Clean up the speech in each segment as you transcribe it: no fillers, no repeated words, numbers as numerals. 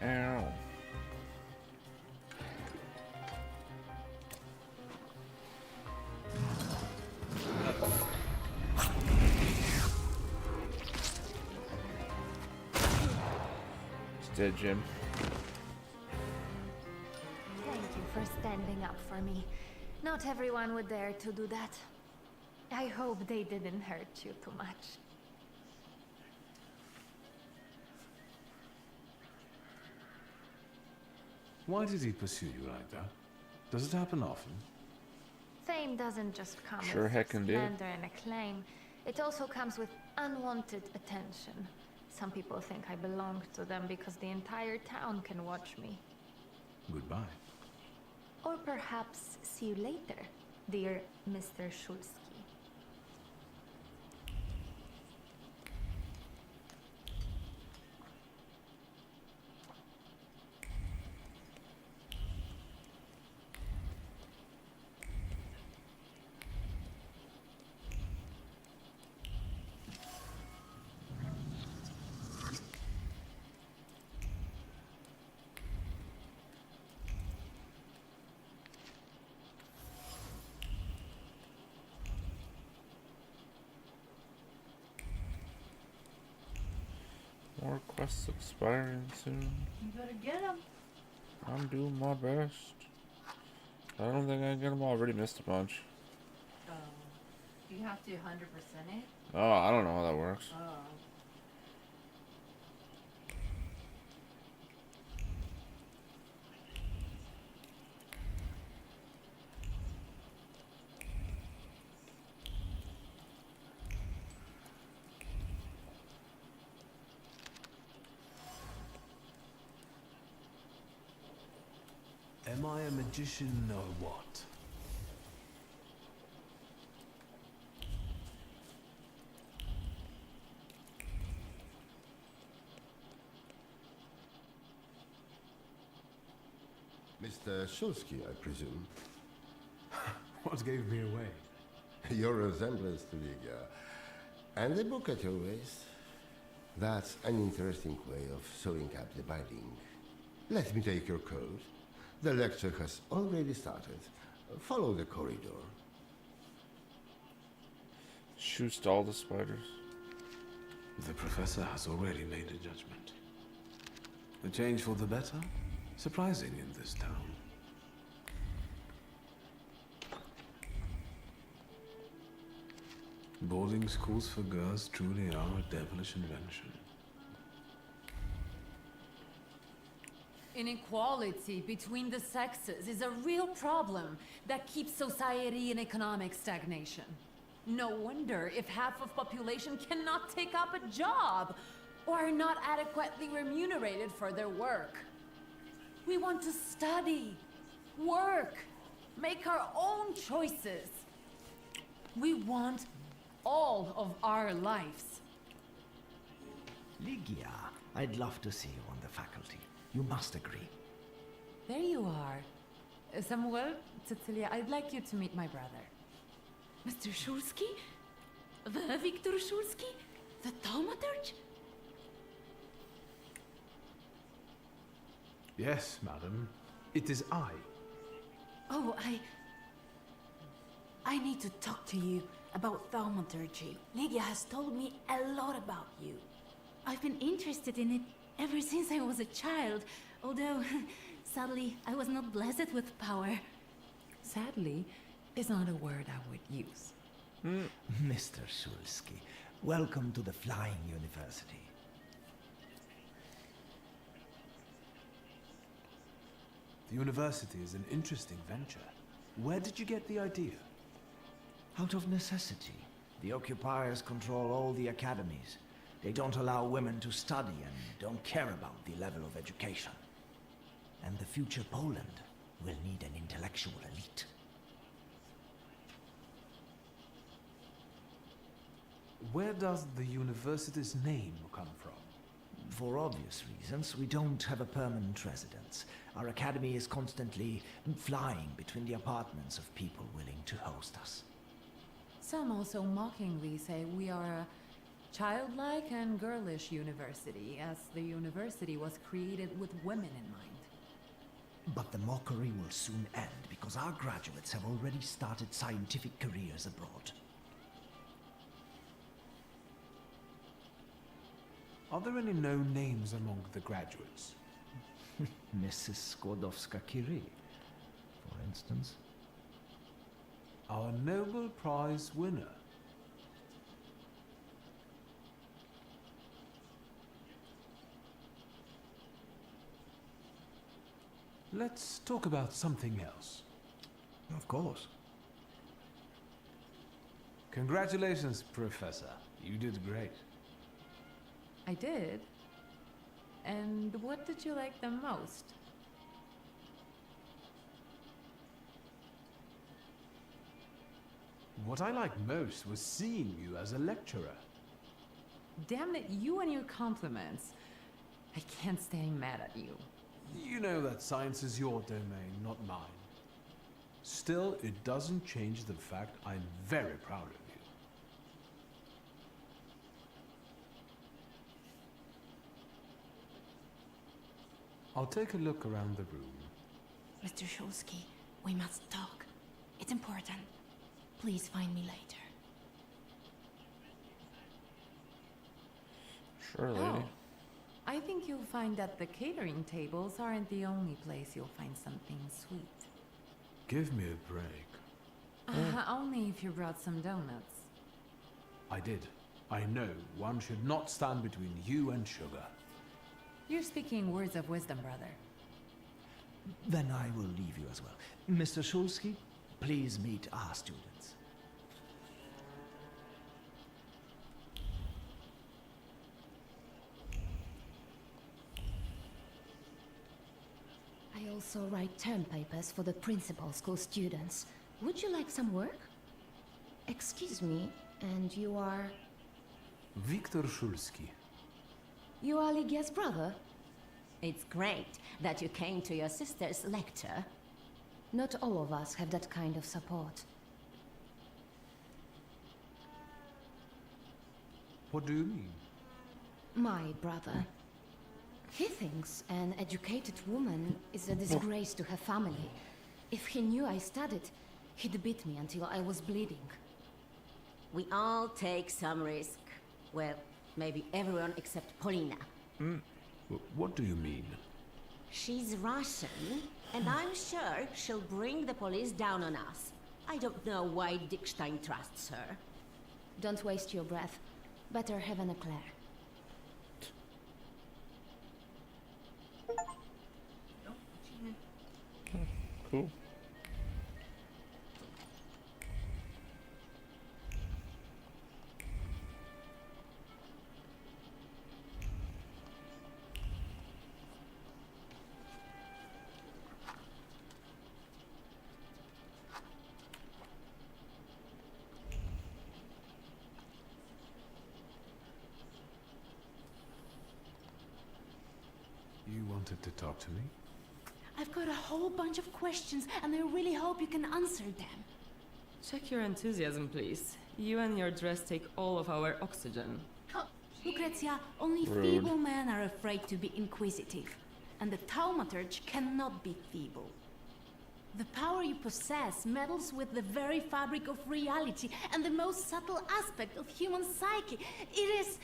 Ow. It's dead, Jim. Thank you for standing up for me. Not everyone would dare to do that. I hope they didn't hurt you too much. Why did he pursue you like that? Does it happen often? Fame doesn't just come Sure with heckin' did. slander and acclaim. It also comes with unwanted attention. Some people think I belong to them because the entire town can watch me. Goodbye. Or perhaps see you later, dear Mr. Shulsky. More quests expiring soon. You better get him. I'm doing my best. I don't think I can get them all. I already missed a bunch. Do you have to 100% it? Oh, I don't know how that works. Oh. Am I a magician or what? Mr. Shulsky, I presume. What gave me away? Your resemblance to Lydia. And the book at your waist. That's an interesting way of sewing up the binding. Let me take your coat. The lecture has already started. Follow the corridor. Shoots all the spiders. The professor has already made a judgment. A change for the better? Surprising in this town. Boarding schools for girls truly are a devilish invention. Inequality between the sexes is a real problem that keeps society in economic stagnation. No wonder if half of population cannot take up a job or are not adequately remunerated for their work. We want to study, work, make our own choices. We want all of our lives. Lygia, I'd love to see you on the faculty. You must agree. There you are. Samuel, Cecilia, I'd like you to meet my brother. Mr. Shulsky? The Victor Shulsky? The thaumaturge? Yes, madam. It is I. Oh, I need to talk to you about thaumaturgy. Lygia has told me a lot about you. I've been interested in it ever since I was a child, although, sadly, I was not blessed with power. Sadly is not a word I would use. Mr. Shulsky, welcome to the Flying University. The university is an interesting venture. Where did you get the idea? Out of necessity, the occupiers control all the academies. They don't allow women to study and don't care about the level of education. And the future Poland will need an intellectual elite. Where does the university's name come from? For obvious reasons, we don't have a permanent residence. Our academy is constantly flying between the apartments of people willing to host us. Some also mockingly say we are a Childlike and girlish university, as the university was created with women in mind. But the mockery will soon end because our graduates have already started scientific careers abroad. Are there any known names among the graduates? Mrs. Skłodowska-Curie, for instance. Our Nobel Prize winner. Let's talk about something else. Of course. Congratulations, Professor. You did great. I did. And what did you like the most? What I liked most was seeing you as a lecturer. Damn it, you and your compliments. I can't stay mad at you. You know that science is your domain, not mine. Still, it doesn't change the fact I'm very proud of you. I'll take a look around the room. Mr. Shulsky, we must talk. It's important. Please find me later. Sure, lady. Oh, I think you'll find that the catering tables aren't the only place you'll find something sweet. Give me a break. Only if you brought some donuts. I did. I know one should not stand between you and sugar. You're speaking words of wisdom, brother. Then I will leave you as well. Mr. Shulsky, please meet our students. I also write term papers for the principal school students. Would you like some work? Excuse me, and you are... Viktor Shulsky. You are Lygia's brother? It's great that you came to your sister's lecture. Not all of us have that kind of support. What do you mean? My brother. He thinks an educated woman is a disgrace to her family. If he knew I studied, he'd beat me until I was bleeding. We all take some risk. Well, maybe everyone except Polina. What do you mean? She's Russian, and I'm sure she'll bring the police down on us. I don't know why Dickstein trusts her. Don't waste your breath. Better have an eclair. Cool. You wanted to talk to me? I've got a whole bunch of questions, and I really hope you can answer them. Check your enthusiasm, please. You and your dress take all of our oxygen. Lucrezia, only Rude. feeble men are afraid to be inquisitive, and the thaumaturge cannot be feeble. The power you possess meddles with the very fabric of reality and the most subtle aspect of human psyche. It is...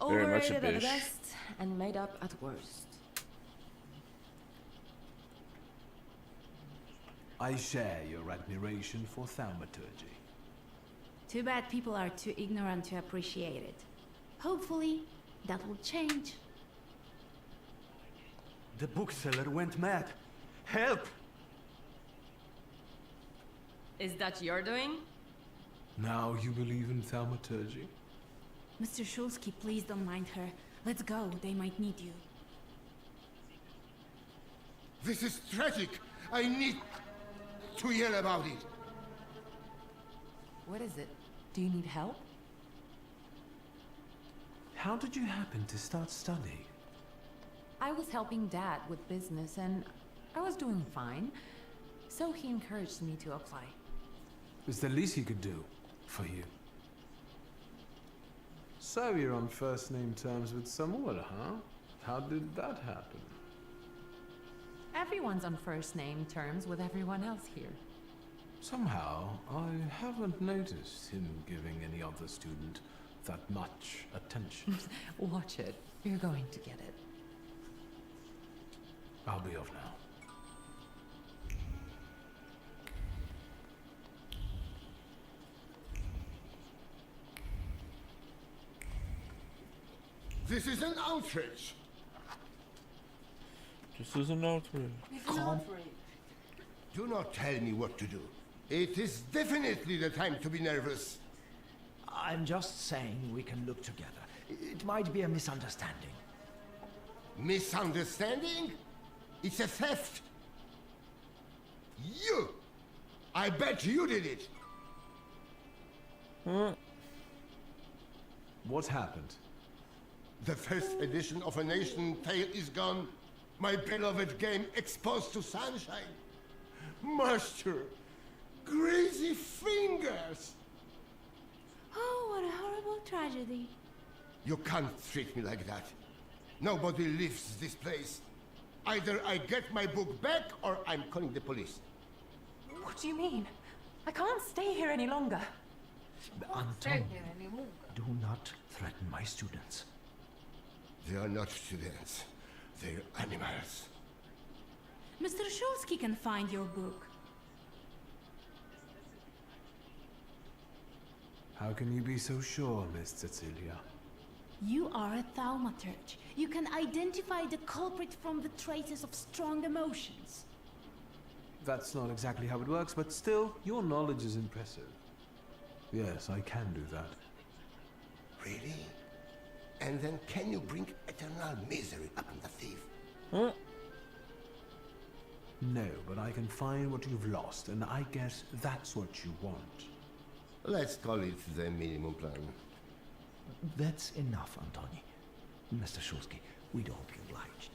Very much a Overrated at bitch. best and made up at worst. I share your admiration for thaumaturgy. Too bad people are too ignorant to appreciate it. Hopefully, that will change. The bookseller went mad. Help! Is that your doing? Now you believe in thaumaturgy? Mr. Shulsky, please don't mind her. Let's go, they might need you. This is tragic. I need to yell about it. What is it? Do you need help? How did you happen to start studying? I was helping Dad with business and I was doing fine. So he encouraged me to apply. It's the least he could do for you. So you're on first name terms with Samuel, huh? How did that happen? Everyone's on first name terms with everyone else here. Somehow, I haven't noticed him giving any other student that much attention. Watch it. You're going to get it. I'll be off now. This is an outrage. This is an outrage. Calm. Do not tell me what to do. It is definitely the time to be nervous. I'm just saying we can look together. It might be a misunderstanding. Misunderstanding? It's a theft. You! I bet you did it. What happened? The first edition of A Nation Tale is gone. My beloved game exposed to sunshine. Master, greasy fingers. Oh, what a horrible tragedy. You can't treat me like that. Nobody leaves this place. Either I get my book back or I'm calling the police. What do you mean? I can't stay here any longer. Anton, do not threaten my students. They are not students. They're animals. Mr. Shulsky can find your book. How can you be so sure, Miss Cecilia? You are a thaumaturge. You can identify the culprit from the traces of strong emotions. That's not exactly how it works, but still, your knowledge is impressive. Yes, I can do that. Really? And then can you bring eternal misery upon the thief? Huh? No, but I can find what you've lost, and I guess that's what you want. Let's call it the minimum plan. That's enough, Antoni. Mr. Shulsky, we'd all be obliged.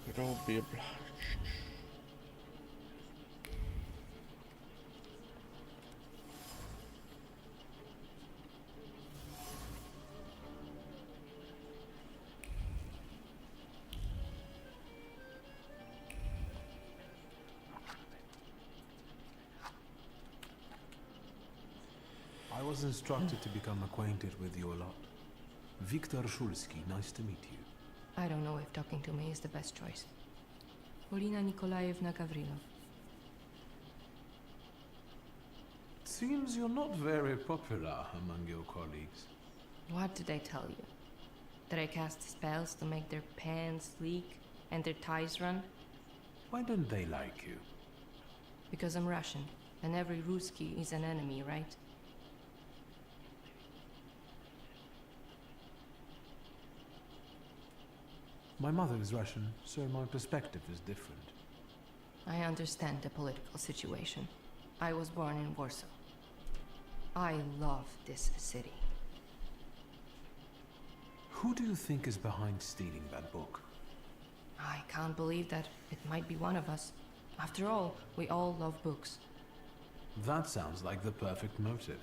We'd all be obliged. I was instructed to become acquainted with your lot. Viktor Shulsky, nice to meet you. I don't know if talking to me is the best choice. Polina Nikolaevna Gavrilov. Seems you're not very popular among your colleagues. What did I tell you? That I cast spells to make their pants leak and their ties run? Why don't they like you? Because I'm Russian, and every Ruski is an enemy, right? My mother is Russian, so my perspective is different. I understand the political situation. I was born in Warsaw. I love this city. Who do you think is behind stealing that book? I can't believe that it might be one of us. After all, we all love books. That sounds like the perfect motive.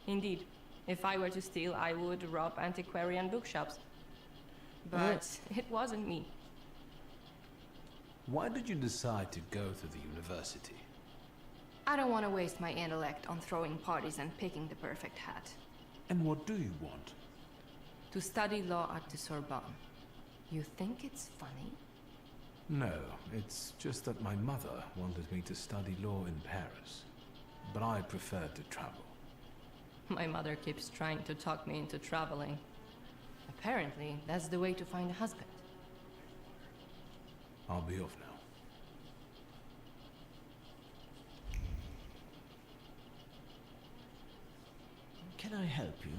Indeed. If I were to steal, I would rob antiquarian bookshops. But it wasn't me. Why did you decide to go to the university? I don't want to waste my intellect on throwing parties and picking the perfect hat. And what do you want? To study law at the Sorbonne. You think it's funny? No, it's just that my mother wanted me to study law in Paris. But I preferred to travel. My mother keeps trying to talk me into traveling. Apparently, that's the way to find a husband. I'll be off now. Can I help you?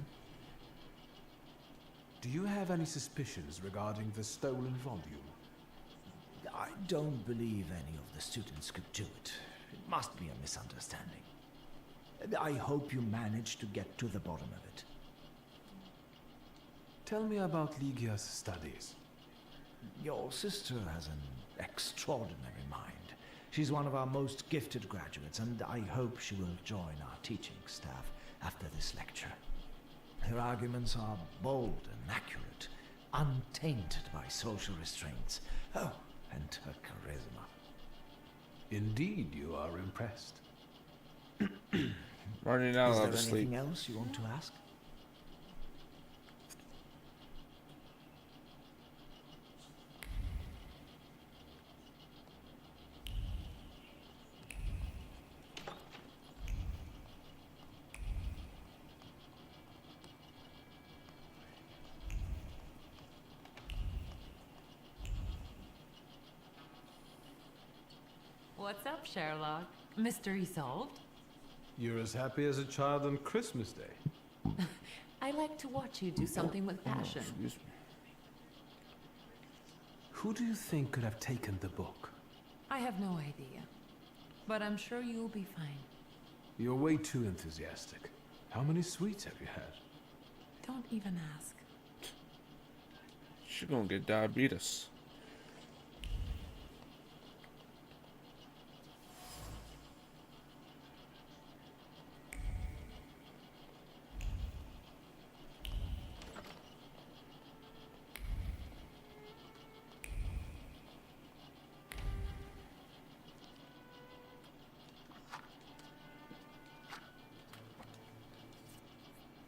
Do you have any suspicions regarding the stolen volume? I don't believe any of the students could do it. It must be a misunderstanding. I hope you manage to get to the bottom of it. Tell me about Ligia's studies. Your sister has an extraordinary mind. She's one of our most gifted graduates, and I hope she will join our teaching staff after this lecture. Her arguments are bold and accurate, untainted by social restraints. Oh, and her charisma. Indeed, you are impressed. Running out Is of there sleep. anything else you want to ask? What's up, Sherlock? Mystery solved? You're as happy as a child on Christmas Day. I like to watch you do something with passion. Excuse me. Who do you think could have taken the book? I have no idea. But I'm sure you'll be fine. You're way too enthusiastic. How many sweets have you had? Don't even ask. She's gonna get diabetes.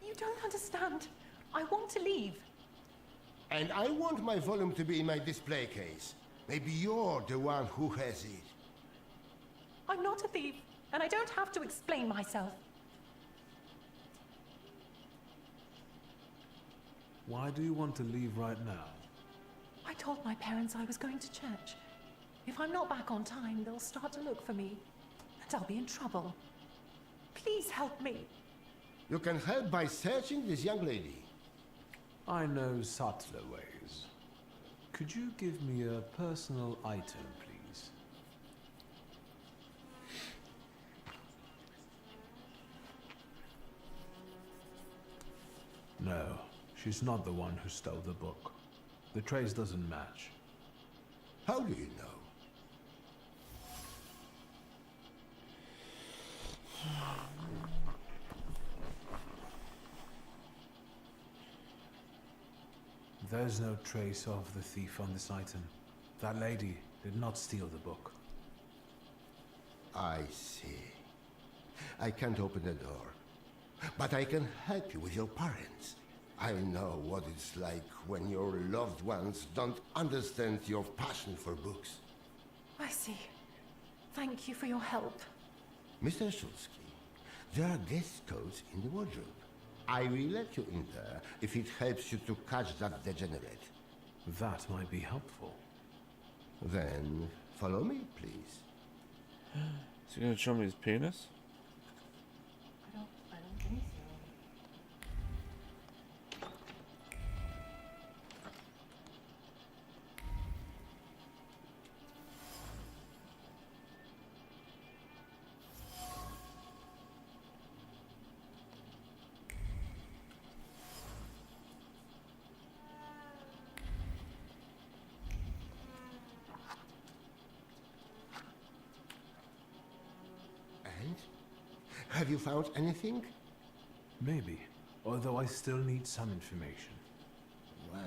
You don't understand. I want to leave. And I want my volume to be in my display case. Maybe you're the one who has it. I'm not a thief, and I don't have to explain myself. Why do you want to leave right now? I told my parents I was going to church. If I'm not back on time, they'll start to look for me, and I'll be in trouble. Please help me. You can help by searching this young lady. I know subtler ways. Could you give me a personal item, please? No, she's not the one who stole the book. The trace doesn't match. How do you know? There's no trace of the thief on this item. That lady did not steal the book. I see. I can't open the door, but I can help you with your parents. I know what it's like when your loved ones don't understand your passion for books. I see. Thank you for your help. Mr. Shulsky, there are guest codes in the wardrobe. I will let you in there if it helps you to catch that degenerate. That might be helpful. Then follow me, please. Is he gonna show me his penis? I don't think so. And? Have you found anything? Maybe, although I still need some information. Well,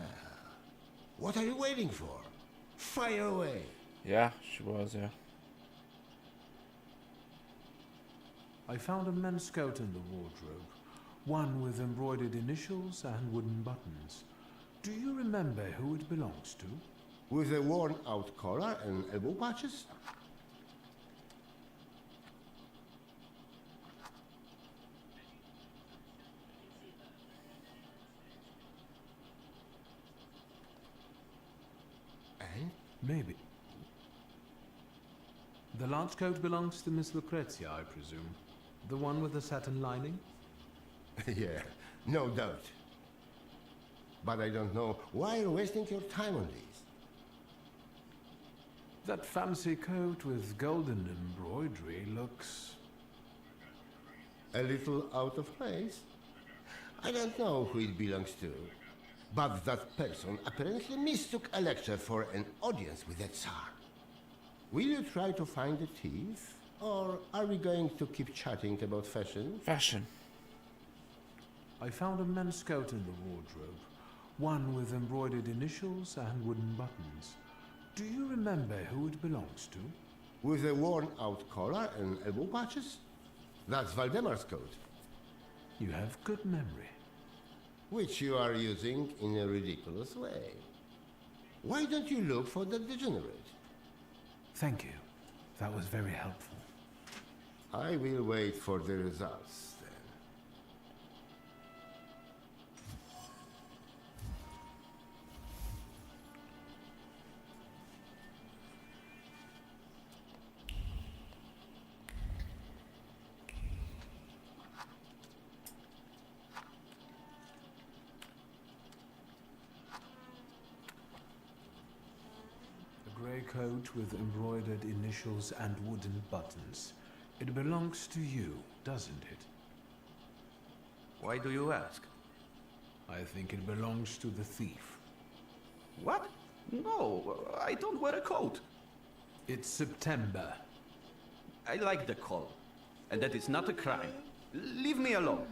what are you waiting for? Fire away. Yeah, she was, yeah. I found a men's coat in the wardrobe. One with embroidered initials and wooden buttons. Do you remember who it belongs to? With a worn-out collar and elbow patches? And? Maybe. The large coat belongs to Miss Lucrezia, I presume. The one with the satin lining? Yeah, no doubt. But I don't know why you're wasting your time on these. That fancy coat with golden embroidery looks... A little out of place? I don't know who it belongs to. But that person apparently mistook a lecture for an audience with the Tsar. Will you try to find the thief? Or are we going to keep chatting about fashion? Fashion. I found a men's coat in the wardrobe. One with embroidered initials and wooden buttons. Do you remember who it belongs to? With a worn-out collar and elbow patches? That's Valdemar's coat, You have good memory. which you are using in a ridiculous way. Why don't you look for that degenerate? Thank you. That was very helpful. I will wait for the results then. A grey coat with embroidered initials and wooden buttons. It belongs to you, doesn't it? Why do you ask? I think it belongs to the thief. What? No, I don't wear a coat. It's September. I like the color, and that is not a crime. Leave me alone.